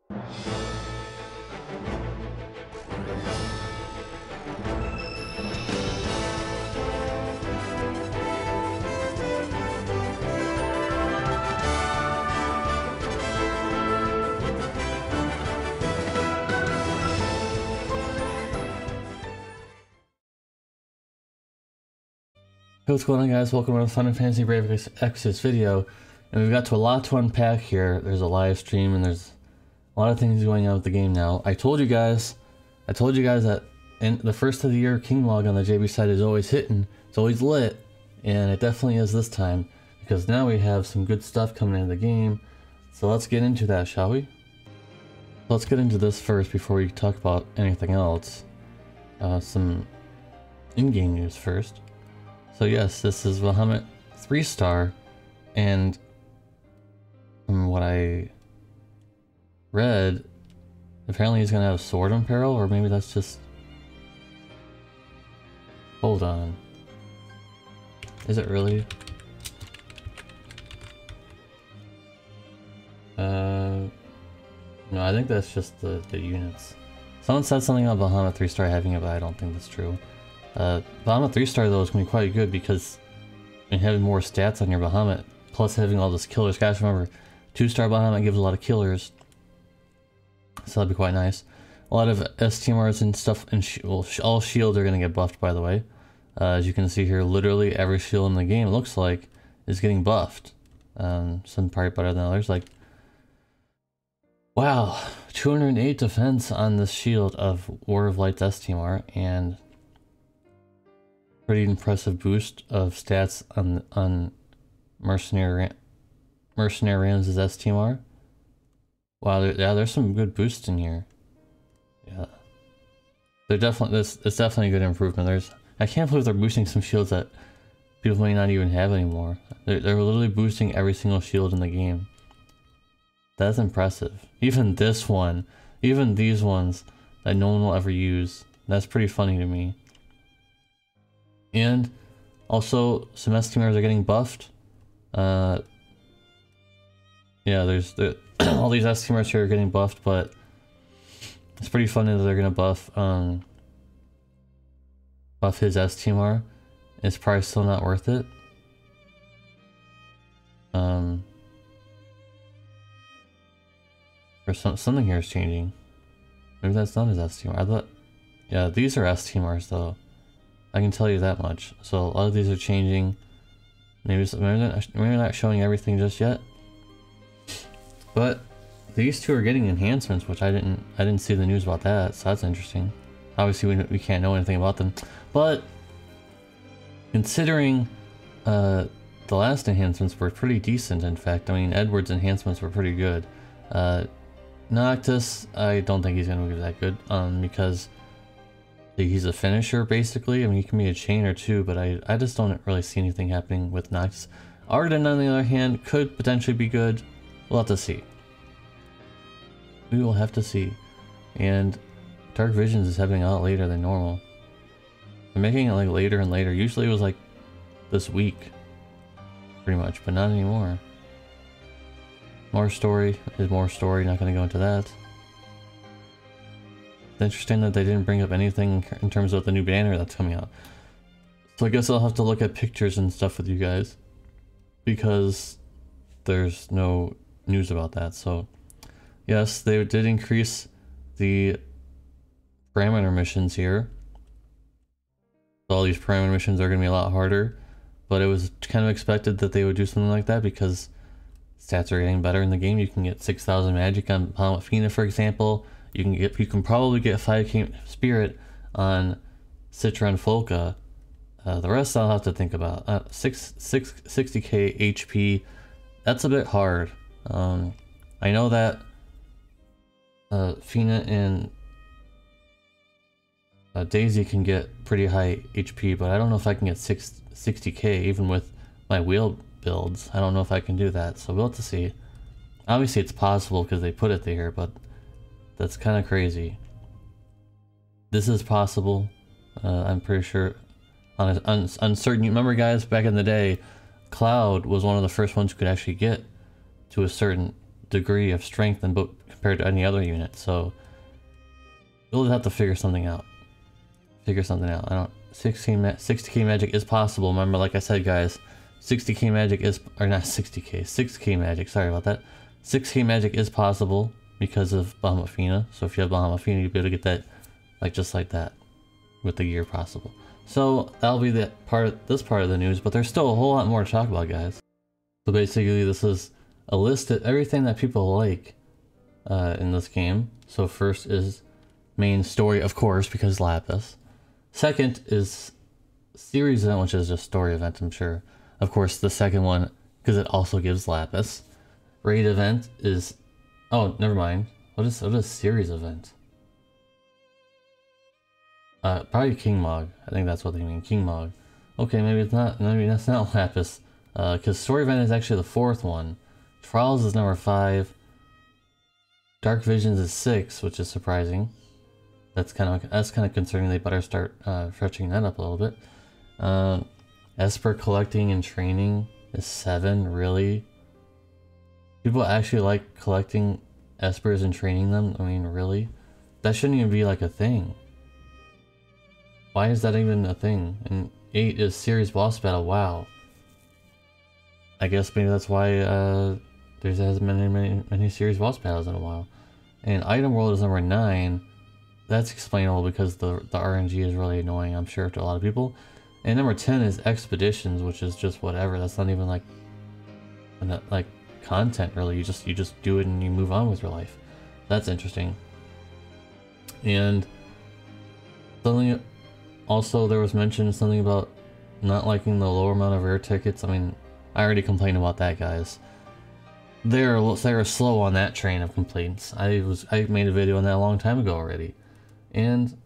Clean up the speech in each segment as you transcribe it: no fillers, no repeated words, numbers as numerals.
Hey, what's going on, guys? Welcome to the Final Fantasy Brave Exvius video. And we've got to a lot to unpack here. There's a live stream and there's a lot of things going on with the game now. I told you guys that in the first of the year, King Log on the JB side is always hitting. It's always lit. And it definitely is this time, because now we have some good stuff coming into the game. So let's get into that, shall we? Let's get into this first before we talk about anything else. Some in-game news first. So yes, this is Bahamut 3-star, and from what I read, apparently he's gonna have Sword in Peril, or maybe that's just... Hold on. Is it really? No, I think that's just the units. Someone said something about Bahamut 3-star having it, but I don't think that's true. Bahamut 3-star though is going to be quite good because having more stats on your Bahamut, plus having all those killers. Guys, remember, 2-star Bahamut gives a lot of killers, so that'd be quite nice. A lot of STMRs and stuff, and all shields are going to get buffed, by the way. As you can see here, literally every shield in the game, it looks like, is getting buffed. Some part better than others. Like, wow, 208 defense on this shield of War of Light's STMR, and pretty impressive boost of stats on Mercenary Rams' STMR. Wow, there's some good boosts in here. Yeah, they're definitely it's definitely a good improvement. I can't believe they're boosting some shields that people may not even have anymore. They're literally boosting every single shield in the game. That's impressive. Even this one, even these ones that no one will ever use. That's pretty funny to me. And also, some STMRs are getting buffed. Yeah, there's all these STMRs here are getting buffed, but it's pretty funny that they're gonna buff his STMR. It's probably still not worth it. Or something here is changing. Maybe that's not his STMR. I thought, yeah, these are STMRs though. I can tell you that much. So a lot of these are changing. Maybe they're not showing everything just yet. But these two are getting enhancements, which I didn't see the news about that. So that's interesting. Obviously we can't know anything about them, but considering the last enhancements were pretty decent. In fact, I mean, Edward's enhancements were pretty good. Noctis, I don't think he's gonna be that good, because he's a finisher, basically. I mean, he can be a chain or two, but I just don't really see anything happening with Noctis. Arden, on the other hand, could potentially be good. We'll have to see. We will have to see. And Dark Visions is happening a lot later than normal. They're making it like later and later. Usually it was like this week, pretty much, but not anymore. More story is more story, not going to go into that. It's interesting that they didn't bring up anything in terms of the new banner that's coming out. So I guess I'll have to look at pictures and stuff with you guys, because there's no news about that. So yes, they did increase the parameter missions here. All these parameter missions are going to be a lot harder, but it was kind of expected that they would do something like that because stats are getting better in the game. You can get 6,000 magic on Bahamut Fina, for example. You can probably get 5k spirit on Citra and Folka. The rest I'll have to think about. 60k HP, that's a bit hard. I know that Fina and Daisy can get pretty high HP, but I don't know if I can get 60k even with my wheel builds. I don't know if I can do that, so we'll have to see. Obviously it's possible because they put it there, but that's kind of crazy. This is possible. I'm pretty sure. On uncertain. Remember, guys, back in the day, Cloud was one of the first ones who could actually get to a certain degree of strength and compared to any other unit. So you'll have to figure something out. I don't. 60k magic is possible. Remember, like I said, guys, 60k magic is, or not 60k, 6k magic. Sorry about that. 6k magic is possible because of Bahamut Fina. So if you have Bahamut Fina, you'll be able to get that, like just like that, with the gear possible. So that'll be the part, this part of the news. But there's still a whole lot more to talk about, guys. So basically, this is a list of everything that people like in this game. So first is main story, of course, because Lapis. Second is series event, which is just story event, I'm sure. Of course, the second one, because it also gives Lapis. Raid event is, oh, never mind. What is series event? Probably King Mog. I think that's what they mean, King Mog. Okay, maybe it's not. Maybe that's not Lapis. Because story event is actually the fourth one. Trials is number 5. Dark Visions is 6, which is surprising. That's kind of concerning. They better start fetching that up a little bit. Esper collecting and training is 7. Really? People actually like collecting Espers and training them? I mean, really? That shouldn't even be like a thing. Why is that even a thing? And 8 is series boss battle. Wow. I guess maybe that's why there hasn't been many series boss battles in a while. And item world is number 9. That's explainable because the RNG is really annoying, I'm sure, to a lot of people. And number 10 is expeditions, which is just whatever. That's not even like content really. You just do it and you move on with your life. That's interesting. And something also, there was mentioned something about not liking the lower amount of rare tickets. I mean, I already complained about that, guys. They're slow on that train of complaints. I made a video on that a long time ago already. And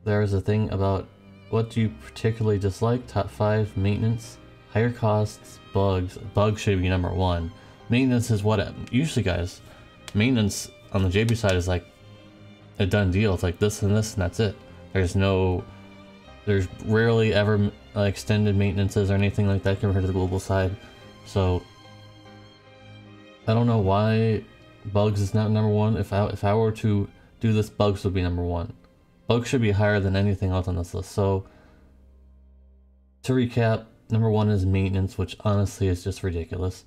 there's a thing about what do you particularly dislike? Top 5, maintenance, higher costs, bugs. Bugs should be number 1. Maintenance is what usually, guys, maintenance on the JB side is like a done deal. It's like this and this and that's it. There's rarely ever extended maintenances or anything like that compared to the global side. So I don't know why bugs is not number 1. If I were to do this, bugs would be number 1. Bugs should be higher than anything else on this list. So to recap, number 1 is maintenance, which honestly is just ridiculous.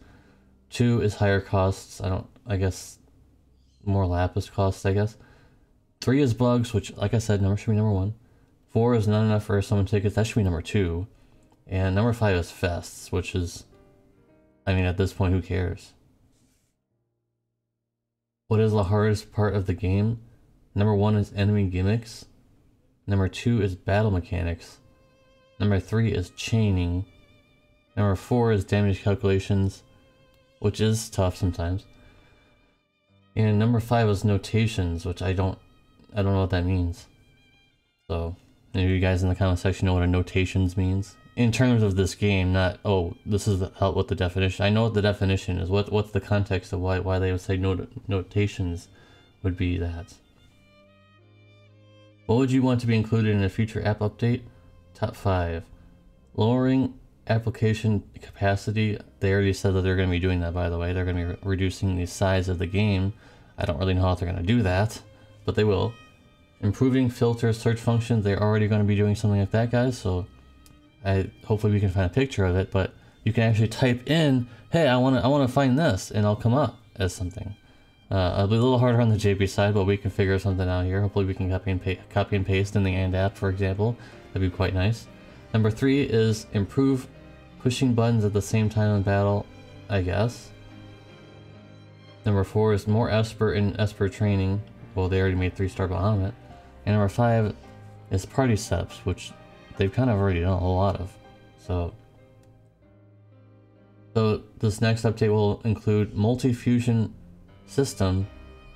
2 is higher costs. I guess more Lapis costs, I guess. 3 is bugs, which, like I said, should be number 1. 4 is not enough for summon tickets. That should be number 2. And number 5 is fests, which is, I mean, at this point, who cares? What is the hardest part of the game? Number 1 is enemy gimmicks. Number 2 is battle mechanics. Number 3 is chaining. Number 4 is damage calculations, which is tough sometimes. And number 5 is notations, which I don't know what that means. So maybe you guys in the comment section know what a notations means. In terms of this game, not, oh, this is what the definition. I know what the definition is. What's the context of why they would say notations would be that. What would you want to be included in a future app update? Top 5. Lowering application capacity. They already said that they're going to be doing that, by the way. They're going to be reducing the size of the game. I don't really know how they're going to do that, but they will. Improving filter search functions. They're already going to be doing something like that, guys, so hopefully we can find a picture of it, but you can actually type in, hey, I want to find this, and it'll come up as something. It'll be a little harder on the JP side, but we can figure something out here. Hopefully we can copy and paste in the AND app, for example. That'd be quite nice. Number 3 is improve pushing buttons at the same time in battle, I guess. Number 4 is more Esper in Esper training. Well, they already made 3-star Bahamut. And number 5 is party steps, which they've kind of already done a whole lot of. So this next update will include multi-fusion system,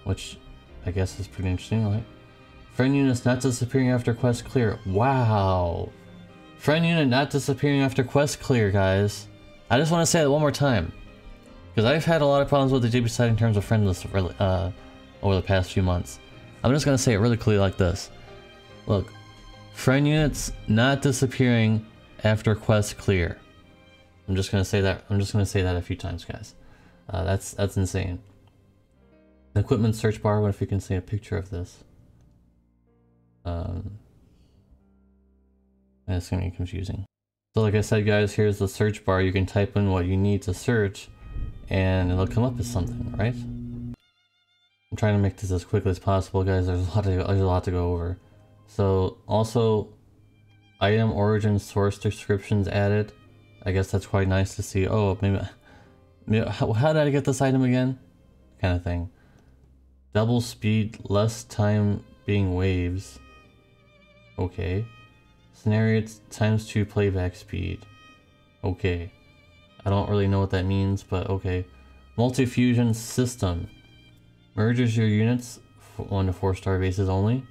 which I guess is pretty interesting. Like, friend units not disappearing after quest clear. Wow, friend unit not disappearing after quest clear, guys. I just want to say that one more time, because I've had a lot of problems with the JP side in terms of friend lists over the past few months. I'm just gonna say it really clearly like this. Look, friend units not disappearing after quest clear. I'm just gonna say that. I'm just gonna say that a few times, guys. That's insane. The equipment search bar, what if you can see a picture of this? It's gonna be confusing. So like I said guys, here's the search bar. You can type in what you need to search and it'll come up as something, right? I'm trying to make this as quickly as possible guys, there's a lot to go over. So also, item origin source descriptions added. I guess that's quite nice to see. Oh, maybe how did I get this item again? Kind of thing. Double speed, less time being waves. Okay. Scenario ×2 playback speed. Okay. I don't really know what that means, but okay. Multi-fusion system. Merges your units 1 to 4 star bases only.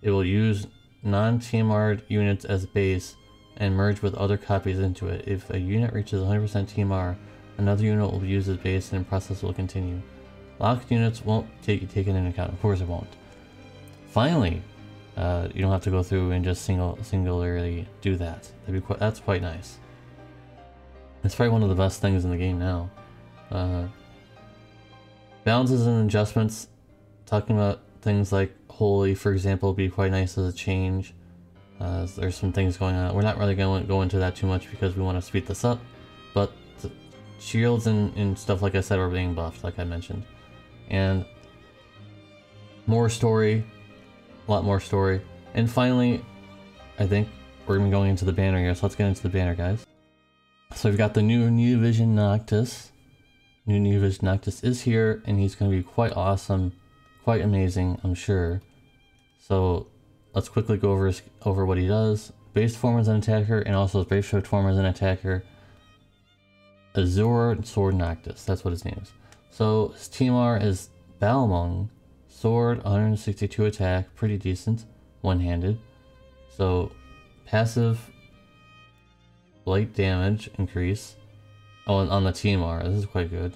It will use non-TMR'd units as base and merge with other copies into it. If a unit reaches 100% TMR, another unit will be used as base and the process will continue. Locked units won't take taken into account. Of course it won't. Finally, you don't have to go through and just singularly do that. That's quite nice. It's probably one of the best things in the game now. Balances and adjustments. Talking about things like Holy, for example, would be quite nice as a change. There's some things going on. We're not really going to go into that too much because we want to speed this up. But the shields and stuff, like I said, are being buffed, like I mentioned. And more story. A lot more story. And finally, I think we're going to be going into the banner here. So let's get into the banner, guys. So we've got the new Vision Noctis. New Vision Noctis is here, and he's going to be quite awesome. Quite amazing, I'm sure. So let's quickly go over what he does. Base form as an attacker, and also his base shift form as an attacker. Azure Sword Noctis, that's what his name is. So his TMR is Balmung. Sword, 162 attack, pretty decent. One-handed. So passive light damage increase. Oh, and on the TMR, this is quite good.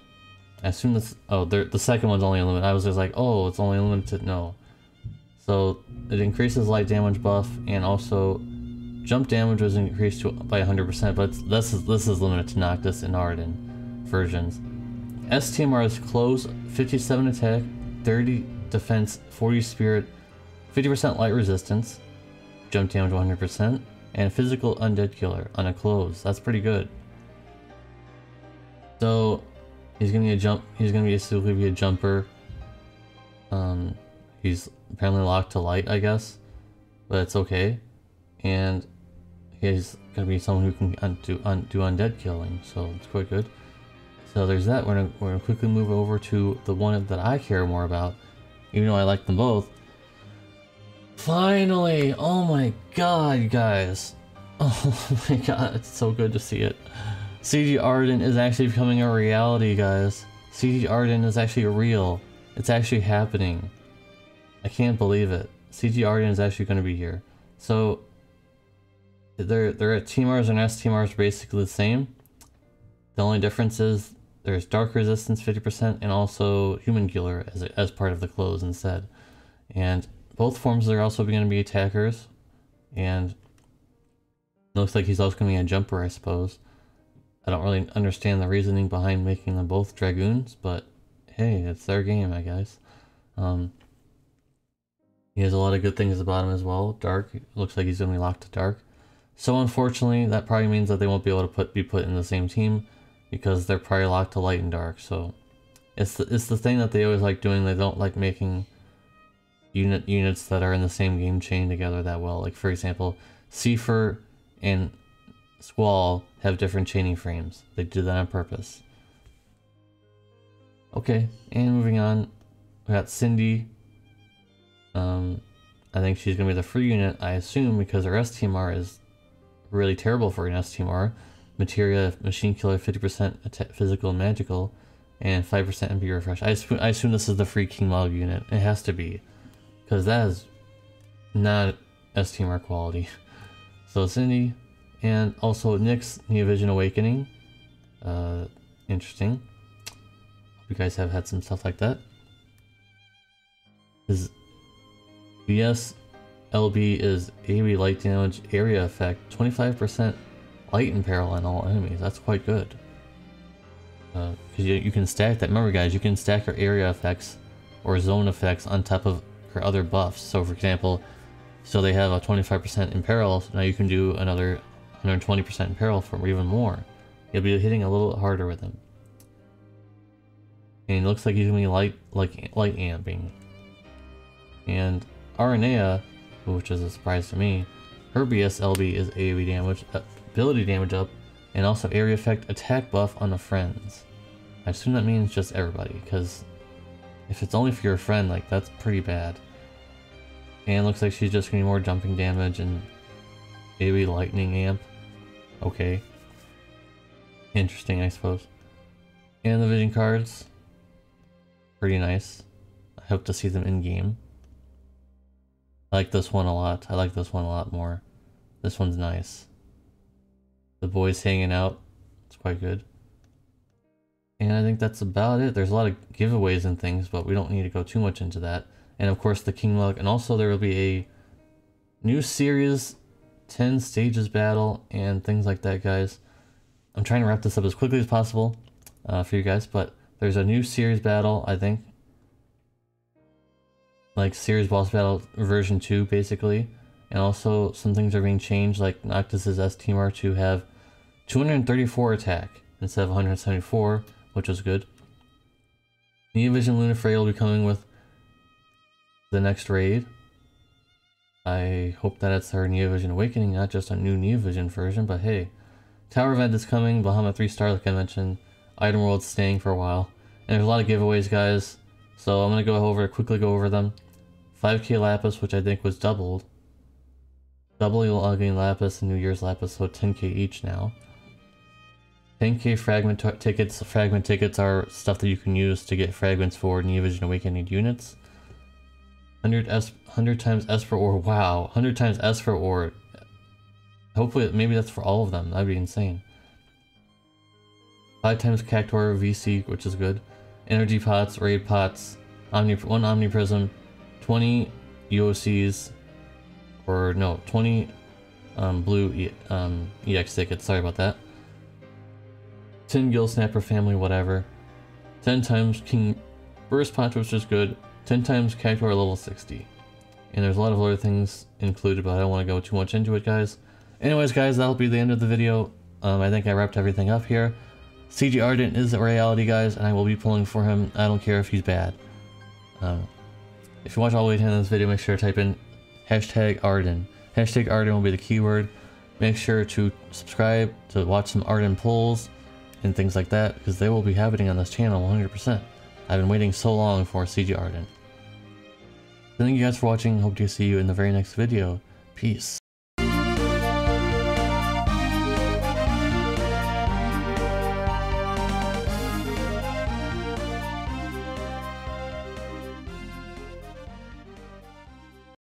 I assume this. Oh, the second one's only limited. I was just like, oh, it's only limited. No. So it increases light damage buff, and also jump damage was increased by 100%. But this is limited to Noctis and Arden versions. STMR is close, 57 attack, 30 defense, 40 spirit, 50% light resistance, jump damage 100%, and physical undead killer on a close. That's pretty good. So he's gonna basically be a jumper. He's apparently locked to light, I guess, but it's okay. And he's gonna be someone who can do undead killing, so it's quite good. So there's that. We're gonna quickly move over to the one that I care more about, even though I like them both. Finally! Oh my god, guys! Oh my god, it's so good to see it. CG Arden is actually becoming a reality, guys. CG Arden is actually real. It's actually happening. I can't believe it. CG Arden is actually going to be here. So they're at TMRs and STMRs are basically the same. The only difference is there's dark resistance 50% and also human killer as part of the clothes instead. And both forms are also going to be attackers. And looks like he's also going to be a jumper, I suppose. I don't really understand the reasoning behind making them both dragoons, but hey, it's their game, I guess. He has a lot of good things about him as well. Dark, looks like he's going to be locked to dark. So unfortunately, that probably means that they won't be able to be put in the same team because they're probably locked to light and dark. So it's the thing that they always like doing. They don't like making units that are in the same game chain together that well. Like for example, Seifer and Squall have different chaining frames. They do that on purpose. Okay, and moving on, we got Cindy. I think she's gonna be the free unit, I assume, because her STMR is really terrible for an STMR. Materia, Machine Killer, 50% physical and magical, and 5% MP refresh. I assume this is the free King Mog unit. It has to be, because that is not STMR quality. So Cindy, and also Nyx Neovision Awakening. Interesting. Hope you guys have had some stuff like that. His BS LB is AoE light damage area effect, 25% light and peril on all enemies. That's quite good. Because you can stack that. Remember guys, you can stack your area effects or zone effects on top of her other buffs. So for example, so they have a 25% imperil, so now you can do another 120% imperil for even more. You'll be hitting a little harder with him. And it looks like he's gonna be light amping. And Aranea, which is a surprise to me, her BSLB is AoE damage, ability damage up, and also area effect attack buff on the friends. I assume that means just everybody, because if it's only for your friend, like, that's pretty bad. And it looks like she's just getting more jumping damage and AoE lightning amp. Okay. Interesting, I suppose. And the vision cards. Pretty nice. I hope to see them in game. I like this one a lot. I like this one a lot more. This one's nice. The boys hanging out. It's quite good. And I think that's about it. There's a lot of giveaways and things, but we don't need to go too much into that. And of course the King Mug. And also there will be a new series, 10 stages battle, and things like that, guys. I'm trying to wrap this up as quickly as possible for you guys, but there's a new series battle, I think. Like series boss battle version 2, basically. And also some things are being changed, like Noctis's S-Teamer to have 234 attack instead of 174, which is good. Neovision Lunafray will be coming with the next raid. I hope that it's her Neovision Awakening, not just a new Neovision version, but hey. Tower event is coming, Bahamut 3-star like I mentioned. Item World's staying for a while. And there's a lot of giveaways, guys. So I'm going to quickly go over them. 5k Lapis, which I think was doubled. Doubling login Lapis and New Year's Lapis, so 10k each now. 10k fragment tickets. Fragment tickets are stuff that you can use to get fragments for Neovision Awakening units. 100 times Esper Ore. Wow, 100 times Esper Ore. Hopefully, maybe that's for all of them. That'd be insane. 5 times Cactuar VC, which is good. Energy pots, raid pots, one Omni Prism, 20 UOCs, or no, 20 blue EX tickets. Sorry about that. 10 Gill Snapper family, whatever. 10 times King Burst Pot, which is good. 10 times Cactuar level 60. And there's a lot of other things included, but I don't want to go too much into it, guys. Anyways, guys, that'll be the end of the video. I think I wrapped everything up here. CG Ardent is a reality, guys, and I will be pulling for him. I don't care if he's bad. If you watch all the way to the end of this video, make sure to type in hashtag Arden. Hashtag Arden will be the keyword. Make sure to subscribe to watch some Arden pulls and things like that, because they will be happening on this channel 100%. I've been waiting so long for CG Ardent. Thank you guys for watching. Hope to see you in the very next video. Peace.